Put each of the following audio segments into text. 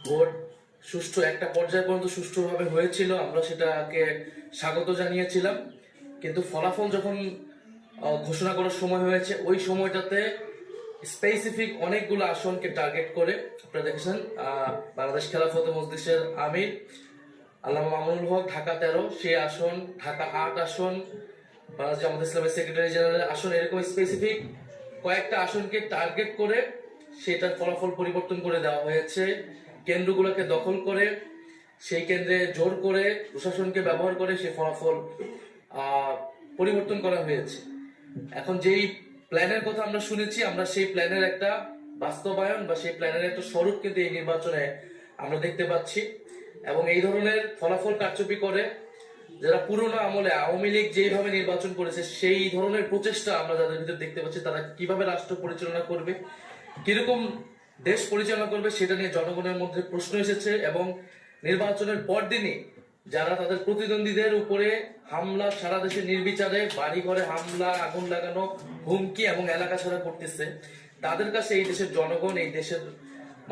Vote সুষ্ঠু একটা পর্যায় পর্যন্ত সুষ্ঠুভাবে হয়েছিল, আমরা সেটাকে স্বাগত জানিয়েছিলাম। কিন্তু ফলাফল যখন ঘোষণা করার সময় হয়েছে, ওই সময়টাতে স্পেসিফিক অনেকগুলো আসনকে টার্গেট করে আপনারা দেখেছেন, বাংলাদেশ খেলাফত মজলিসের আমির আল্লামা মামুনুল হক ঢাকা 13 সেই আসন, ঢাকা 8 আসন, বাংলাদেশ জামাত ইসলামের সেক্রেটারি জেনারেল আসন, এরকম স্পেসিফিক কয়েকটা আসনকে টার্গেট করে সেটার ফলাফল পরিবর্তন করে দেওয়া হয়েছে। কেন্দ্রগুলোকে দখল করে সেই কেন্দ্রে জোর করে প্রশাসনকে ব্যবহার করে সেই ফলাফল পরিবর্তন করা হয়েছে। এখন যেই প্ল্যানের কথা আমরা শুনেছি, আমরা সেই প্ল্যানের একটা বাস্তবায়ন বা সেই প্ল্যানের একটা স্বরূপ কিন্তু এই নির্বাচনে আমরা দেখতে পাচ্ছি। এবং এই ধরনের ফলাফল কারচুপি করে যারা পুরনো আমলে আওয়ামী লীগ যেইভাবে নির্বাচন করেছে, সেই ধরনের প্রচেষ্টা আমরা যাদের ভিতরে দেখতে পাচ্ছি, তারা কিভাবে রাষ্ট্র পরিচালনা করবে, কিরকম দেশ পরিচালনা করবে, সেটা নিয়ে জনগণের মধ্যে প্রশ্ন এসেছে। এবং নির্বাচনের পরদিনই যারা তাদের প্রতিদ্বন্দ্বীদের উপরে হামলা, সারা দেশে নির্বিচারে বাড়ি ঘরে হামলা, আগুন লাগানো, হুমকি এবং এলাকা ছাড়া করতেছে, তাদের কাছে এই দেশের জনগণ, এই দেশের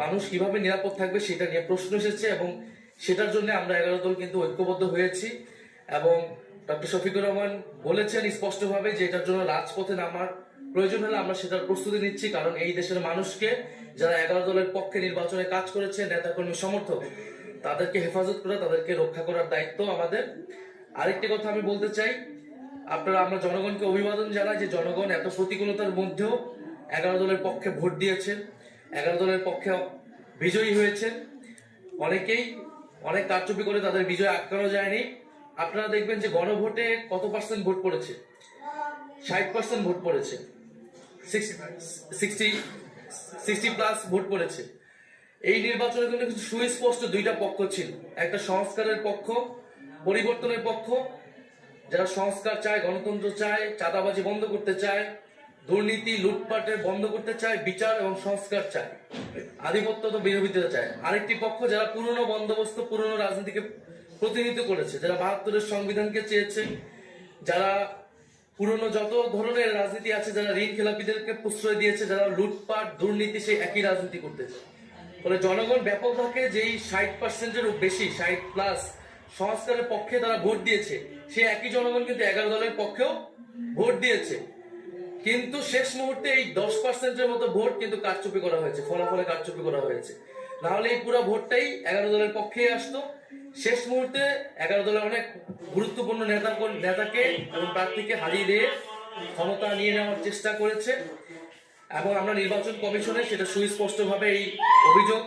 মানুষ কিভাবে নিরাপদ থাকবে সেটা নিয়ে প্রশ্ন এসেছে। এবং সেটার জন্য আমরা 11 দল কিন্তু ঐক্যবদ্ধ হয়েছি। এবং ডক্টর শফিকুর রহমান বলেছেন স্পষ্টভাবে যে এটার জন্য রাজপথে নামার প্রয়োজন হলে আমরা সেটার প্রস্তুতি নিচ্ছি। কারণ এই দেশের মানুষকে, যারা 11 দলের পক্ষে নির্বাচনে কাজ করেছে, নেতাকর্মী সমর্থক, তাদেরকে হেফাজত করা, তাদেরকে রক্ষা করার দায়িত্ব আমাদের। আরেকটি কথা আমি বলতে চাই, আমরা জনগণকে অভিবাদন জানাই যে জনগণ এত প্রতিকূলতার মধ্যেও 11 দলের পক্ষে ভোট দিয়েছেন, 11 দলের পক্ষে বিজয়ী হয়েছেন। অনেকেই অনেক কারচুপি করে তাদের বিজয় আটকানো যায়নি। আপনারা দেখবেন যে গণভোটে কত পার্সেন্ট ভোট পড়েছে, 60% ভোট পড়েছে, 60+ ভোট পড়েছে। এই নির্বাচনে কিন্তু কিছু সুস্পষ্ট দুইটা পক্ষ ছিল, একটা সংস্কারের পক্ষ, পরিবর্তনের পক্ষ, যারা সংস্কার চায়, গণতন্ত্র চায়, চাঁদাবাজি বন্ধ করতে চায়, দুর্নীতি লুটপাটের বন্ধ করতে চায়, বিচার এবং সংস্কার চায়, আধিপত্য তো বিরোধিতা চায়। আরেকটি পক্ষ যারা পুরনো বন্দোবস্ত, পুরনো রাজনীতিকে প্রতিনিধিত্ব করেছে, যারা 72-এর সংবিধানকে চেয়েছে, যারা পুরনো যত ধরনের রাজনীতি আছে, যারা ঋণ খেলাপিদেরকে প্রশ্রয় দিয়েছে, যারা লুটপাট দুর্নীতি, সেই একই রাজনীতি করতেছে। ফলে জনগণ ব্যাপকভাবে যেই 60%-এর বেশি, 60+ সংস্কারের পক্ষে তারা ভোট দিয়েছে, সেই একই জনগণ কিন্তু 11 দলের পক্ষেও ভোট দিয়েছে। কিন্তু শেষ মুহূর্তে এই 10%-এর মতো ভোট কিন্তু কারচুপি করা হয়েছে, ফলাফলে কারচুপি করা হয়েছে। না হলে এই পুরো ভোটটাই 11 দলের পক্ষেই আসতো। শেষ মুহূর্তে 11 দলের অনেক গুরুত্বপূর্ণ নেতাকে এবং প্রার্থীকে হারিয়ে দিয়ে ক্ষমতা নিয়ে নেওয়ার চেষ্টা করেছে। এবং আমরা নির্বাচন কমিশনে সেটা সুস্পষ্টভাবে এই অভিযোগ